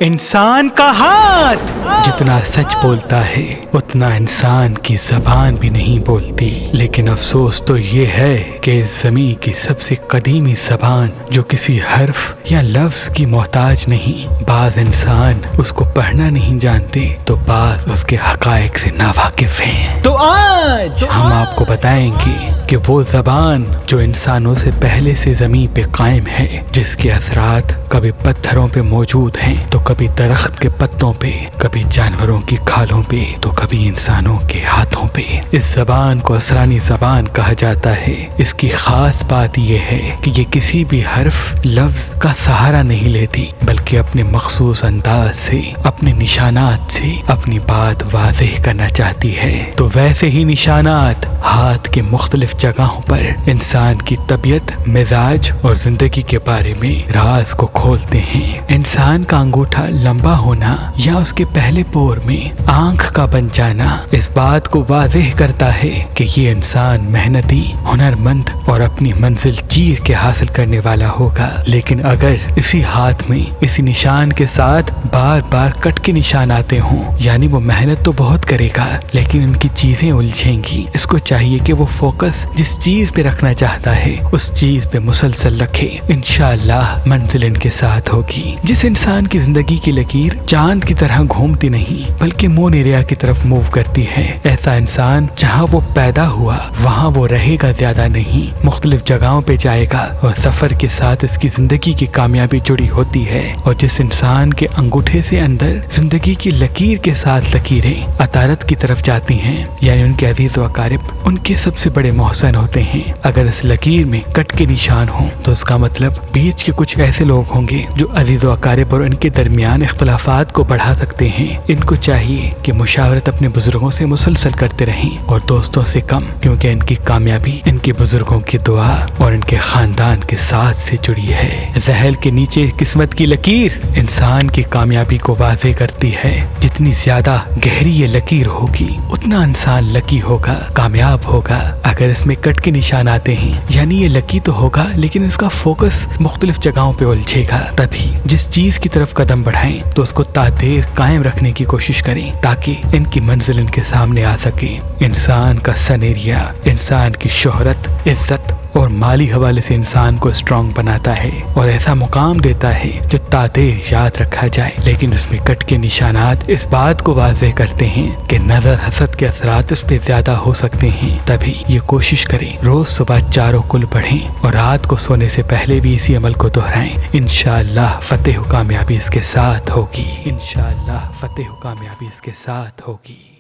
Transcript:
انسان کا ہاتھ جتنا سچ بولتا ہے اتنا انسان کی زبان بھی نہیں بولتی، لیکن افسوس تو یہ ہے کہ اس زمین کی سب سے قدیمی زبان جو کسی حرف یا لفظ کی محتاج نہیں، بعض انسان اس کو پڑھنا نہیں جانتے تو بعض اس کے حقائق سے ناواقف ہیں۔ تو آج ہم آپ کو بتائیں گے کہ وہ زبان جو انسانوں سے پہلے سے زمین پہ قائم ہے، جس کے اثرات کبھی پتھروں پہ موجود ہیں تو کبھی درخت کے پتوں پہ، کبھی جانوروں کی کھالوں پہ تو کبھی انسانوں کے ہاتھوں پہ۔ اس زبان کو اسرانی زبان کہا جاتا ہے۔ اس کی خاص بات یہ ہے کہ یہ کسی بھی حرف لفظ کا سہارا نہیں لیتی، بلکہ اپنے مخصوص انداز سے، اپنے نشانات سے اپنی بات واضح کرنا چاہتی ہے۔ تو ویسے ہی نشانات ہاتھ کے مختلف جگہوں پر انسان کی طبیعت، مزاج اور زندگی کے بارے میں راز کو کھولتے ہیں۔ انسان کا انگوٹھا لمبا ہونا یا اس کے پہلے پور میں آنکھ کا بن جانا اس بات کو واضح کرتا ہے کہ یہ انسان محنتی، ہنرمند اور اپنی منزل چیر کے حاصل کرنے والا ہوگا۔ لیکن اگر اسی ہاتھ میں اسی نشان کے ساتھ بار بار کٹ کے نشان آتے ہوں، یعنی وہ محنت تو بہت کرے گا لیکن ان کی چیزیں الجھیں گی۔ اس کو چاہیے کہ وہ فوکس جس چیز پہ رکھنا چاہتا ہے اس چیز پہ مسلسل رکھے، انشاءاللہ منزل ان کے ساتھ ہوگی۔ جس انسان کی زندگی کی لکیر چاند کی طرح گھومتی نہیں بلکہ مون ایریا کی طرف موو کرتی ہے، ایسا انسان جہاں وہ پیدا ہوا وہاں وہ رہے گا زیادہ نہیں، مختلف جگہوں پہ جائے گا اور سفر کے ساتھ اس کی زندگی کی کامیابی جڑی ہوتی ہے۔ اور جس انسان کے انگوٹھے سے اندر زندگی کی لکیر کے ساتھ لکیریں عطارت کی طرف جاتی ہیں، یعنی ان کے عزیز و اقارب ان کے سب سے بڑے محسن ہوتے ہیں، اگر اس لکیر میں کٹ کے نشان ہوں تو اس کا مطلب بیچ کے کچھ ایسے لوگ ہوں گے جو عزیز و اقارب اور ان کے درمیان اختلافات کو بڑھا سکتے ہیں۔ ان کو چاہیے کہ مشاورت اپنے بزرگوں سے مسلسل کرتے رہیں اور دوستوں سے کم، کیونکہ ان کی کامیابی ان کے بزرگوں کی دعا اور ان کے خاندان کے ساتھ سے جڑی ہے۔ ذہل کے نیچے قسمت کی لکیر انسان کی کامیابی کو واضح کرتی ہے۔ جتنی زیادہ گہری یہ لکیر ہوگی اتنا انسان لکی ہوگا، کامیاب ہوگا۔ اگر اس میں کٹ کے نشان آتے ہیں یعنی یہ لکی تو ہوگا لیکن اس کا فوکس مختلف جگہوں پہ الجھے گا، تبھی جس چیز کی طرف قدم بڑھائیں تو اس کو تادیر قائم رکھنے کی کوشش کریں تاکہ ان کی منزل ان کے سامنے آ سکے۔ انسان کا سن ایریا انسان کی شہرت، عزت اور مالی حوالے سے انسان کو اسٹرانگ بناتا ہے اور ایسا مقام دیتا ہے جو تادیر یاد رکھا جائے، لیکن اس میں کٹ کے نشانات اس بات کو واضح کرتے ہیں کہ نظر حسد کے اثرات اس پہ زیادہ ہو سکتے ہیں۔ تبھی یہ کوشش کریں روز صبح 4 کل پڑھیں اور رات کو سونے سے پہلے بھی اسی عمل کو دہرائیں، انشاءاللہ فتح و کامیابی اس کے ساتھ ہوگی، انشاءاللہ فتح و کامیابی اس کے ساتھ ہوگی۔